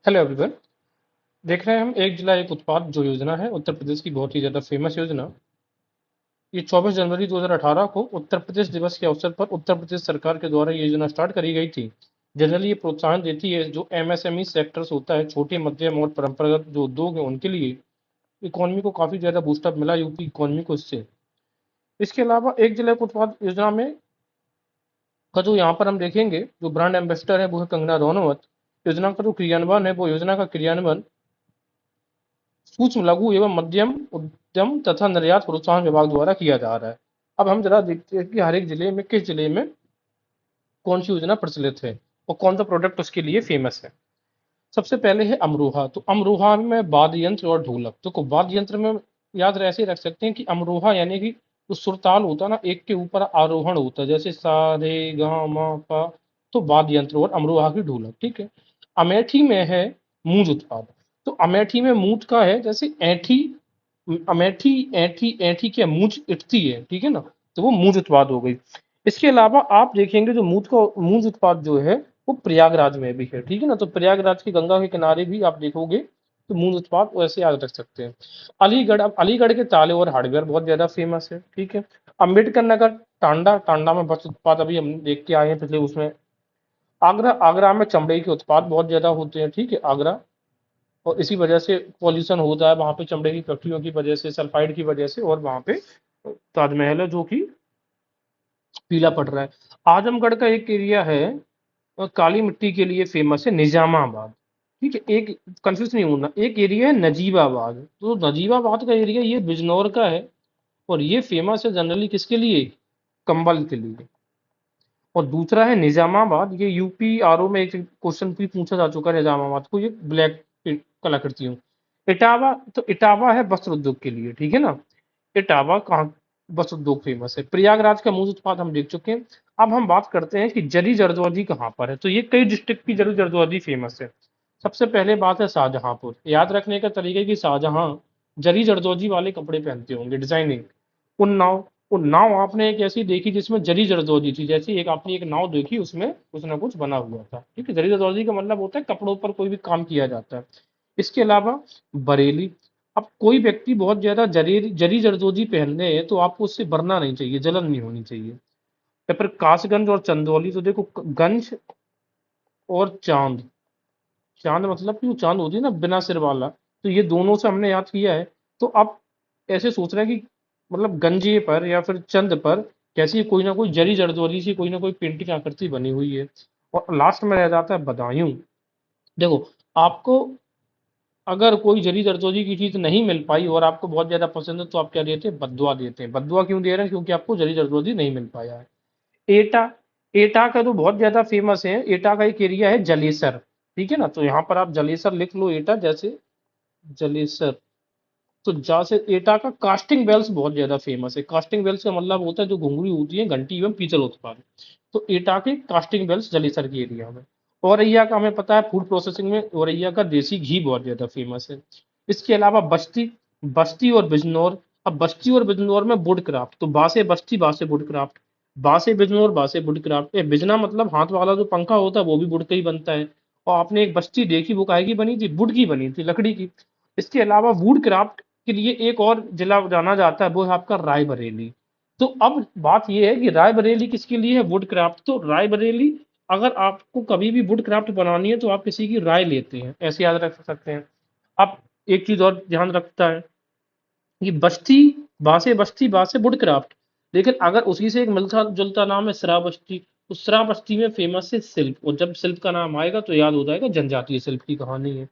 Hello everyone. देख रहे हैं हम एक जिला एक उत्पाद जो योजना है उत्तर प्रदेश की बहुत ही ज़्यादा फेमस योजना। ये 24 जनवरी 2018 को उत्तर प्रदेश दिवस के अवसर पर उत्तर प्रदेश सरकार के द्वारा ये योजना स्टार्ट करी गई थी। जनरली ये प्रोत्साहन देती है जो एमएसएमई सेक्टर्स होता है, छोटे मध्यम और परंपरागत जो उद्योग है उनके लिए इकोनॉमी को काफ़ी ज़्यादा बूस्टअप मिला यूपी इकोनॉमी को इससे। इसके अलावा एक जिला एक उत्पाद योजना में का जो यहाँ पर हम देखेंगे जो ब्रांड एम्बेसडर है वो है कंगना रनौत। योजना का जो क्रियान्वयन है वो योजना का क्रियान्वयन सूक्ष्म लघु एवं मध्यम उद्यम तथा निर्यात प्रोत्साहन विभाग द्वारा किया जा रहा है। अब हम जरा देखते हैं कि हर एक जिले में किस जिले में कौन सी योजना प्रचलित है और कौन सा प्रोडक्ट उसके लिए फेमस है। सबसे पहले है अमरोहा। तो अमरोहा में वाद्य यंत्र और ढोलक। तो वाद्य यंत्र में याद ऐसे रख सकते हैं कि अमरोहा यानी कि जो सुरताल होता है ना, एक के ऊपर आरोहण होता है, जैसे सा रे गा मा पा। तो वाद्य यंत्र और अमरोहा की ढोलक, ठीक है। अमेठी में है मूंज उत्पाद। तो अमेठी में मूंज का है, जैसे ऐंठी अमेठी ऐंठी ऐंठी क्या मूंज इठती है, ठीक है ना। तो वो मूंज उत्पाद हो गई। इसके अलावा आप देखेंगे जो मूंज उत्पाद जो है वो प्रयागराज में भी है, ठीक है ना। तो प्रयागराज की गंगा के किनारे भी आप देखोगे तो मूंज उत्पाद वैसे याद रख सकते हैं। अलीगढ़, अब अलीगढ़ के ताले और हार्डवेयर बहुत ज्यादा फेमस है, ठीक है। अम्बेडकर नगर, टांडा टांडा में वस्त्र उत्पाद अभी हम देख के आए हैं पिछले उसमें। आगरा, आगरा में चमड़े के उत्पाद बहुत ज्यादा होते हैं, ठीक है, आगरा। और इसी वजह से पॉल्यूशन होता है वहां पे चमड़े की फैक्ट्रियों की वजह से, सल्फाइड की वजह से, और वहां पे ताजमहल है जो कि पीला पड़ रहा है। आजमगढ़ का एक एरिया है काली मिट्टी के लिए फेमस है, निजामाबाद, ठीक है। एक कंफ्यूज नहीं होना, एक एरिया है नजीबाबाद। तो नजीबाबाद का एरिया ये बिजनौर का है और ये फेमस है जनरली किसके लिए? कंबल के लिए। और दूसरा है निजामाबाद, ये यूपी आरओ में एक क्वेश्चन भी पूछा जा चुका है निजामाबाद को, ये ब्लैक कलाकृतियों। इटावा, तो इटावा है वस्त्र उद्योग के लिए, ठीक है ना। इटावा कहाँ वस्त्र उद्योग फेमस है। प्रयागराज का मूल उत्पाद हम देख चुके हैं। अब हम बात करते हैं कि जरी जरदोजी कहाँ पर है। तो ये कई डिस्ट्रिक्ट की जरी जरदोजी फेमस है। सबसे पहले बात है शाहजहांपुर। याद रखने का तरीका है कि शाहजहां जरी जरदोजी वाले कपड़े पहनते होंगे, डिजाइनिंग। उन्नाव, उन्नाव आपने एक ऐसी देखी जिसमें जरी जरदोजी थी, जैसे एक आपने एक नाव देखी उसमें कुछ ना कुछ बना हुआ था, ठीक है। जरी जरदोजी का मतलब होता है कपड़ों पर कोई भी काम किया जाता है। इसके अलावा बरेली। अब कोई व्यक्ति बहुत ज्यादा जरी जरी जरदोजी पहन रहे हैं तो आपको उससे बरना नहीं चाहिए, जलन नहीं होनी चाहिए। या फिर कासगंज और चंदौली। तो देखो गंज और चांद, चांद मतलब कि वो चांद होती है ना बिना सिर वाला, तो ये दोनों से हमने याद किया है। तो आप ऐसे सोच रहे हैं कि मतलब गंजे पर या फिर चंद पर कैसी कोई ना कोई जरी जरदोजी सी कोई ना कोई पेंटिंग आकृति बनी हुई है। और लास्ट में रह जाता है बदायूं। देखो, आपको अगर कोई जरी जरदोजी की चीज नहीं मिल पाई और आपको बहुत ज्यादा पसंद है तो आप क्या देते हैं? बदुआ देते हैं। बदुआ क्यों दे रहे हैं? क्योंकि आपको जरी जरदोजी नहीं मिल पाया है। एटा, एटा का तो बहुत ज्यादा फेमस है। एटा का एक एरिया है जलेसर, ठीक है ना। तो यहाँ पर आप जलेसर लिख लो, एटा जैसे जलेसर। तो जैसे एटा का कास्टिंग वेल्स बहुत ज्यादा फेमस है। कास्टिंग वेल्स का मतलब होता है जो घुंगरू होती है, घंटी एवं पीतल उत्पाद। तो एटा के कास्टिंग वेल्स जलेसर के एरिया में। औरैया का हमें पता है फूड प्रोसेसिंग में औरैया का देसी घी बहुत ज्यादा फेमस है। इसके अलावा बस्ती, बस्ती और बिजनौर। अब बस्ती और बिजनौर में वुड क्राफ्ट। तो बासे बस्ती, बासे वुड क्राफ्ट। बासे बिजनौर, बासे वुड क्राफ्ट। ये बिजना मतलब हाथ वाला जो पंखा होता है वो भी वुड का ही बनता है। और आपने एक बस्ती देखी, वो काहे की बनी थी? वुड की बनी थी, लकड़ी की। इसके अलावा वुड क्राफ्ट के लिए एक और जिला जाना जाता है, वो है आपका रायबरेली। तो अब बात यह है कि रायबरेली किसके लिए है? Would craft. तो रायबरेली, अगर आपको कभी भी वुड क्राफ्ट बनानी है तो आप किसी की राय लेते हैं, ऐसे याद रख सकते हैं। अब एक चीज और ध्यान रखता है कि बस्ती, बासे बस्ती, बासे वुड क्राफ्ट। लेकिन अगर उसी से एक मिलता जुलता नाम है श्रावस्ती। तो श्रावस्ती में फेमस है शिल्प, और जब शिल्प का नाम आएगा तो याद हो जाएगा जनजातीय शिल्प की कहानी है।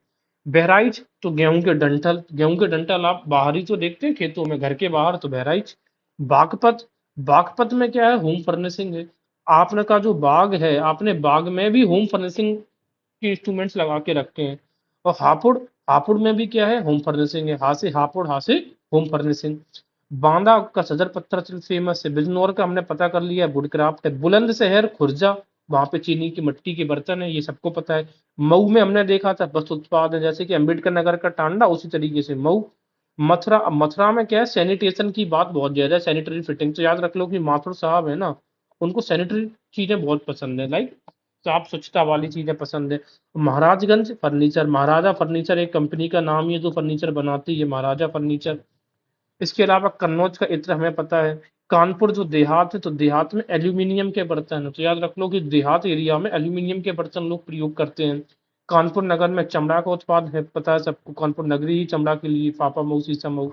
बहराइच, तो गेहूं के डंठल। गेहूं के डंठल आप बाहर ही तो देखते हैं खेतों में, घर के बाहर, तो बहराइच। बागपत, बागपत में क्या है? होम फर्निशिंग है। आपने का जो बाग है, आपने बाग में भी होम फर्निशिंग के इंस्ट्रूमेंट्स लगा के रखे हैं। और हापुड़, हापुड़ में भी क्या है? होम फर्निशिंग है। हाथ से हापुड़, हाथ से होम फर्निशिंग। बांदा का सदर पत्थर फेमस है। बिजनौर का हमने पता कर लिया, वुड क्राफ्ट है। बुलंदशहर खुर्जा, वहां पे चीनी की मिट्टी के बर्तन है, ये सबको पता है। मऊ में हमने देखा था वस्त्र उत्पाद है, जैसे कि अम्बेडकर नगर का टांडा, उसी तरीके से मऊ। मथुरा, मथुरा में क्या है? सैनिटेशन की बात बहुत ज्यादा है, सैनिटरी फिटिंग। तो याद रख लो कि माथुर साहब है ना, उनको सैनिटरी चीजें बहुत पसंद है, लाइक साफ स्वच्छता वाली चीजें पसंद है। महाराजगंज फर्नीचर, महाराजा फर्नीचर एक कंपनी का नाम ही है जो फर्नीचर बनाती है, महाराजा फर्नीचर। इसके अलावा कन्नौज का इत्र हमें पता है। कानपुर जो देहात है, तो देहात में एल्यूमिनियम के बर्तन है, तो याद रख लो कि देहात एरिया में एल्यूमिनियम के बर्तन लोग प्रयोग करते हैं। कानपुर नगर में चमड़ा का उत्पाद है, पता है सबको, कानपुर नगरी ही चमड़ा के लिए, फाफा मऊ, शीशम मऊ।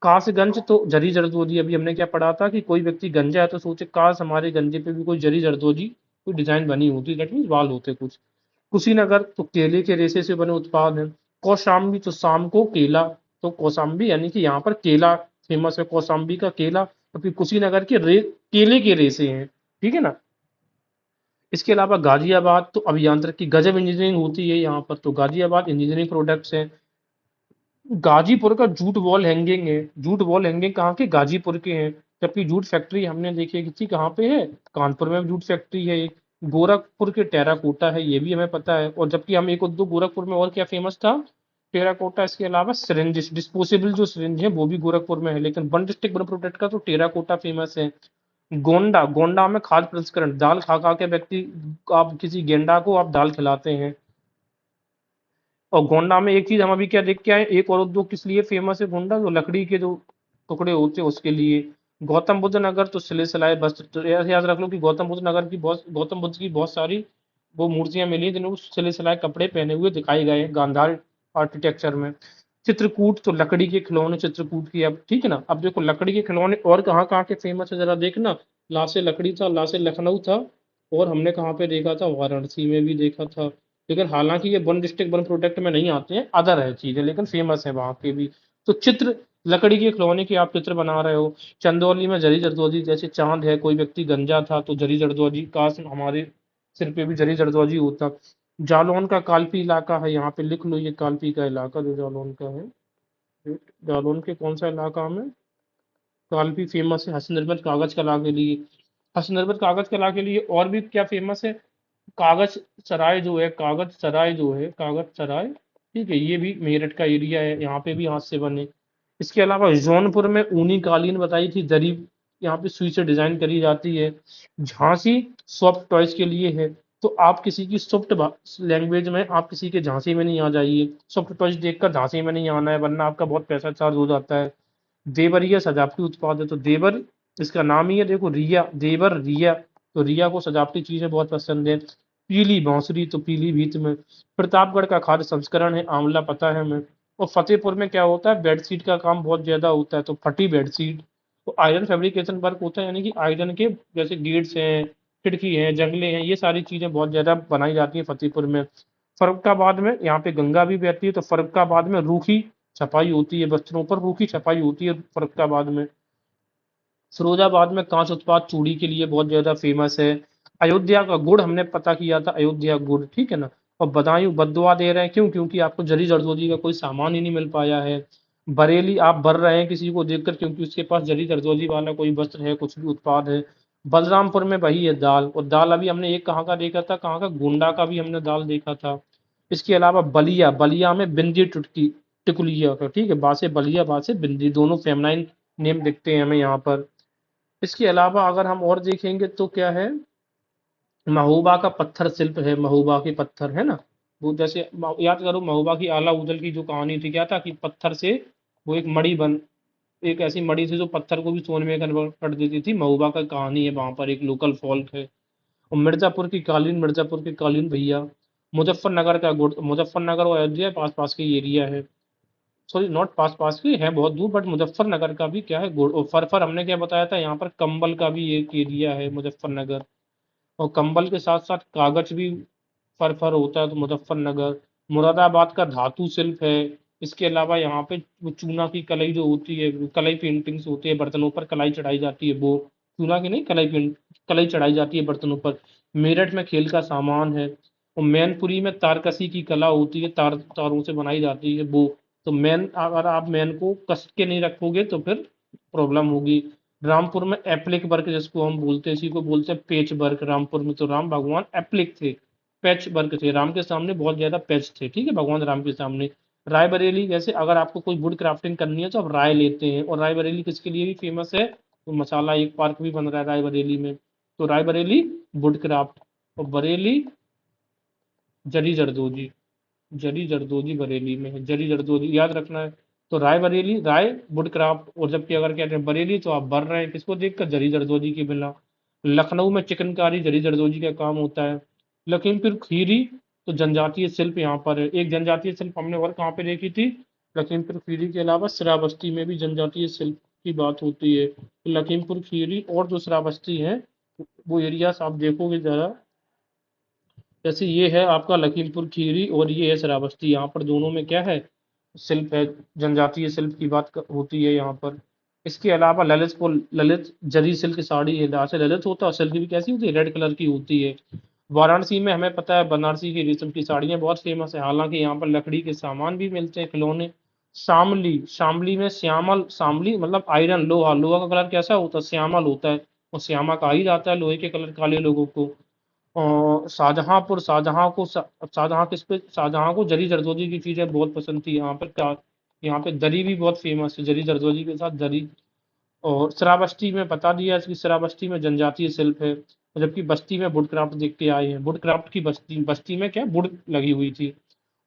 कासगंज तो जरी जरदोजी, अभी हमने क्या पढ़ा था कि कोई व्यक्ति गंजा है तो सोचे काश हमारे गंजे पे भी कोई जरी जरदोजी कोई डिजाइन बनी होती, दैट मीन्स बाल होते कुछ। कुशीनगर तो केले के रेशे से बने उत्पाद हैं। कौशाम्बी तो शाम को केला, तो कौशाम्बी यानी कि यहाँ पर केला फेमस है, कौशाम्बी का केला। तो फिर कुशीनगर के केले के रेशे हैं, ठीक है ना। इसके अलावा गाजियाबाद तो अभियांत्रिकी गजब इंजीनियरिंग होती है यहाँ पर, तो गाजियाबाद इंजीनियरिंग प्रोडक्ट्स हैं। गाजीपुर का जूट वॉल हैंगिंग है, जूट वॉल हैंगिंग कहाँ के, गाजीपुर के हैं। जबकि जूट फैक्ट्री हमने देखी थी कहाँ पे है, कानपुर में जूट फैक्ट्री है एक। गोरखपुर के टेराकोटा है, ये भी हमें पता है। और जबकि हम एक दो, गोरखपुर में और क्या फेमस था, टेराकोटा। इसके अलावा सिरिंज, डिस्पोजेबल जो सिरिंज है वो भी गोरखपुर में है, लेकिन वन डिस्ट्रिक्ट वन प्रोडक्ट का तो टेराकोटा फेमस है। गोंडा, गोंडा में खाद्य प्रसंस्करण, दाल खा खा के व्यक्ति, आप किसी गेंडा को आप दाल खिलाते हैं। और गोंडा में एक चीज हम अभी क्या देख के आए, एक और उद्योग किस लिए फेमस है गोंडा, जो लकड़ी के जो टुकड़े होते हैं उसके लिए। गौतम बुद्ध नगर तो सिले सिलाए वस्त्र, तो ऐसे याद रख लो कि गौतम बुद्ध नगर की बहुत, गौतम बुद्ध की बहुत सारी वो मूर्तियां मिली हैं जिन्हें वो सिले सिलाए कपड़े पहने हुए दिखाए गए हैं गांधार आर्किटेक्चर में। चित्रकूट तो लकड़ी के खिलौने, चित्रकूट की, अब ठीक है ना। अब देखो लकड़ी के खिलौने और कहाँ कहाँ के फेमस है जरा देखना। लासे लकड़ी था, लासे लखनऊ था, और हमने कहाँ पे देखा था, वाराणसी में भी देखा था। लेकिन हालांकि ये वन डिस्ट्रिक्ट वन प्रोडक्ट में नहीं आते हैं, अदर है चीजें, लेकिन फेमस है वहां के भी। तो चित्र, लकड़ी के खिलौने की आप चित्र बना रहे हो। चंदौली में जरी जरदोजी, जैसे चांद है, कोई व्यक्ति गंजा था तो जरी जरदोजी, काश हमारे सिर पे भी जरी जरदोजी होता। जालौन का कालपी इलाका है, यहाँ पे लिख लो, ये कालपी का इलाका जो जालौन का है। जालौन के कौन सा इलाका में, कालपी फेमस है हस्तनिर्मित कागज कला के लिए। हस्तनिर्मित कागज कला के लिए और भी क्या फेमस है, कागज सराय जो है, कागज सराय जो है, कागज सराय, ठीक है, ये भी मेरठ का एरिया है, यहाँ पे भी हाथ से बने। इसके अलावा जौनपुर में ऊनी कालीन बताई थी, दरी यहाँ पे सुई से डिजाइन करी जाती है। झांसी सॉफ्ट टॉयज के लिए है, तो आप किसी की सॉफ्ट लैंग्वेज में आप किसी के झांसी में नहीं आ जाइए, सॉफ्ट टॉयज देखकर झांसी में नहीं आना है, वरना आपका बहुत पैसा चार्ज हो जाता है। देवरिया सजावटी उत्पाद है, तो देवर इसका नाम ही है, देखो रिया, देवर रिया, तो रिया को सजावटी चीजें बहुत पसंद है। पीली बांसुरी तो पीलीभीत में। प्रतापगढ़ का खाद्य संस्करण है आंवला, पता है हमें। और फतेहपुर में क्या होता है, बेडशीट का काम बहुत ज्यादा होता है, तो फटी बेडशीट। तो आयरन फैब्रिकेशन वर्क होता है, यानी कि आयरन के जैसे गेट्स हैं, खिड़की हैं, जंगले हैं, ये सारी चीजें बहुत ज्यादा बनाई जाती हैं फतेहपुर में। फर्रुखाबाद में, यहाँ पे गंगा भी बहती है, तो फर्रुखाबाद में रूखी छपाई होती है, वस्त्रों पर रूखी छपाई होती है फर्रुखाबाद में। फिरोजाबाद में कांच उत्पाद चूड़ी के लिए बहुत ज्यादा फेमस है। अयोध्या का गुड़ हमने पता किया था, अयोध्या गुड़, ठीक है ना। और बदायूं बददुआ दे रहे हैं, क्यों, क्योंकि आपको जरी जरदोजी का कोई सामान ही नहीं मिल पाया है। बरेली आप बर रहे हैं किसी को देखकर, क्योंकि उसके पास जरी जरदोजी वाला कोई वस्त्र है, कुछ भी उत्पाद है। बलरामपुर में वही है दाल, और दाल अभी हमने एक कहाँ का देखा था, कहाँ का, गोंडा का भी हमने दाल देखा था। इसके अलावा बलिया, बलिया में बिंदी टुटकी, टिकुलिया का, ठीक है, बासे बलिया, बासे बिंदी, दोनों फेमनाइन नेम दिखते हैं हमें यहाँ पर। इसके अलावा अगर हम और देखेंगे तो क्या है, महोबा का पत्थर शिल्प है, महोबा के पत्थर है ना। वो जैसे याद करो महोबा की आला उदल की जो कहानी थी, क्या था कि पत्थर से वो एक मणि बन, एक ऐसी मणि थी जो पत्थर को भी सोने में कन्वर्ट कर देती थी, महोबा का कहानी है, वहां पर एक लोकल फॉल्क है। और मिर्जापुर की कालीन, मिर्जापुर की कालीन भैया। मुजफ्फरनगर का गुड़, मुजफ्फरनगर और अयोध्या पास पास के एरिया है, सॉरी नॉट पास पास की है, बहुत दूर, बट मुजफ्फरनगर का भी क्या है गुड़। और फर हमने क्या बताया था, यहाँ पर कंबल का भी एक एरिया है मुजफ्फरनगर। और कंबल के साथ साथ कागज भी फर होता है, तो मुजफ्फरनगर। मुरादाबाद का धातु शिल्प है। इसके अलावा यहाँ पे वो चूना की कलाई जो होती है, कलाई पेंटिंग्स होती है, बर्तनों पर कलाई चढ़ाई जाती है, वो चूना की नहीं, कलाई पेंट, कलाई चढ़ाई जाती है बर्तनों पर। मेरठ में खेल का सामान है। और मैनपुरी में तारकसी की कला होती है, तारों से बनाई जाती है वो। तो मैन, अगर आप मैन को कस के नहीं रखोगे तो फिर प्रॉब्लम होगी। रामपुर में एप्लिक वर्क जिसको हम बोलते हैं, इसी को बोलते हैं पेच वर्क। रामपुर में तो राम भगवान एप्लिक थे, पैच वर्क थे, राम के सामने बहुत ज्यादा पैच थे, ठीक है, भगवान राम के सामने। रायबरेली, जैसे अगर आपको कोई वुड क्राफ्टिंग करनी है तो आप राय लेते हैं। और रायबरेली किसके लिए भी फेमस है, तो मसाला एक पार्क भी बन रहा है रायबरेली में, तो रायबरेली वुड क्राफ्ट। और बरेली जरी जरदोजी, जरी जरदोजी बरेली में है, जरी जरदोजी याद रखना है। तो राय बरेली, राय वुडक्राफ्ट, और जबकि अगर कहते हैं बरेली तो आप बर रहे हैं किसको देखकर, जरी जरदोजी की बिना। लखनऊ में चिकनकारी जरी जरदोजी का काम होता है। लखीमपुर खीरी तो जनजातीय शिल्प यहाँ पर है। एक जनजातीय शिल्प हमने और कहाँ पे देखी थी, लखीमपुर खीरी के अलावा श्रावस्ती में भी जनजातीय शिल्प की बात होती है। तो लखीमपुर खीरी और जो श्रावस्ती है वो एरियाज आप देखोगे जरा, जैसे ये है आपका लखीमपुर खीरी और ये है श्रावस्ती, यहाँ पर दोनों में क्या है, शिल्प है, जनजातीय शिल्प की बात होती है यहाँ पर। इसके अलावा ललितपुर, ललित जरी सिल्क साड़ी है, जहाँ से ललित होता है, सिल्क भी कैसी होती है, रेड कलर की होती है। वाराणसी में हमें पता है बनारसी की रेशम की साड़ियाँ बहुत फेमस है, हालांकि यहाँ पर लकड़ी के सामान भी मिलते हैं, खिलौने। शामली, शामली में श्यामल, शामली मतलब आयरन, लोहा, लोहा का कलर कैसा होता है, श्यामल होता है, और श्यामा कहा ही जाता है लोहे के कलर काले लोगों को। और शाहजहांपुर, शाहजहां किस पे, शाहजहां को जरी जरदोजी की चीजें बहुत पसंद थी, यहाँ पर क्या, यहाँ पे दरी भी बहुत फेमस है, जरी जरदोजी के साथ दरी। और श्रावस्ती में बता दिया कि श्रावस्ती में जनजातीय शिल्प है, जबकि बस्ती में वुडक्राफ्ट देख के आए हैं, वुडक्राफ्ट की बस्ती, बस्ती में क्या वुड लगी हुई थी।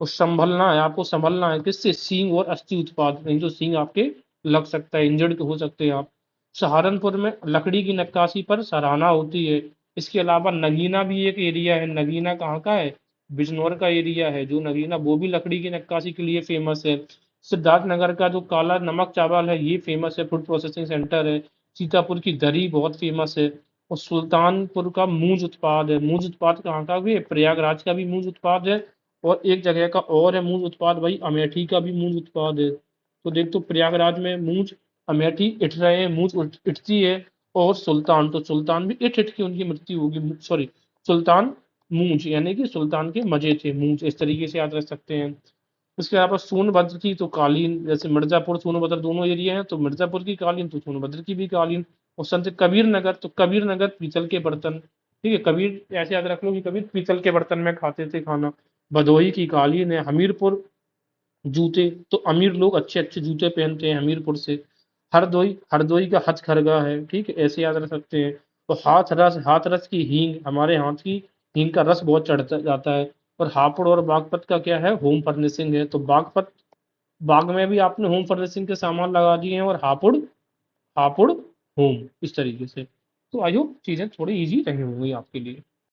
और संभलना है, आपको संभलना है किससे, सींग और अस्थि उत्पाद, नहीं तो सींग आपके लग सकता है, इंजर्ड हो सकते हैं आप। सहारनपुर में लकड़ी की नक्काशी पर सराहना होती है। इसके अलावा नगीना भी एक एरिया है, नगीना कहाँ का है, बिजनौर का एरिया है जो नगीना, वो भी लकड़ी की नक्काशी के लिए फेमस है। सिद्धार्थनगर का जो काला नमक चावल है ये फेमस है, फूड प्रोसेसिंग सेंटर है। सीतापुर की दरी बहुत फेमस है। और सुल्तानपुर का मूंज उत्पाद है, मूंज उत्पाद कहाँ का भी है, प्रयागराज का भी मूंज उत्पाद है। और एक जगह का और है मूंज उत्पाद भाई, अमेठी का भी मूंज उत्पाद है। तो देख, तो प्रयागराज में मूंज, अमेठी इट रहे हैं, मूंज इटती है। और सुल्तान, तो सुल्तान भी इट इट की उनकी मृत्यु होगी, सॉरी, सुल्तान मूंज, यानी कि सुल्तान के मजे थे मूंज, इस तरीके से याद रख सकते हैं। उसके अलावा सोनभद्र की तो कालीन, जैसे मिर्जापुर सोनभद्र दोनों एरिया हैं, तो मिर्जापुर की कालीन तो सोनभद्र की भी कालीन। और संत कबीर नगर, तो कबीर नगर पीतल के बर्तन, ठीक है, कबीर ऐसे याद रख लो कि कबीर पीतल के बर्तन में खाते थे खाना। भदोही की कालीन है। हमीरपुर जूते, तो अमीर लोग अच्छे अच्छे जूते पहनते हैं हमीरपुर से। हरदोई, हरदोई का हथकरघा है, ठीक है, ऐसे याद रख सकते हैं। तो हाथरस, हाथरस की हींग, हमारे हाथ की हींग का रस बहुत चढ़ता जाता है। और हापुड़ और बागपत का क्या है, होम फर्निशिंग है। तो बागपत, बाग में भी आपने होम फर्निशिंग के सामान लगा दिए हैं, और हापुड़, हापुड़ होम, इस तरीके से। तो आई होप चीजें थोड़ी इजी रही होंगी आपके लिए।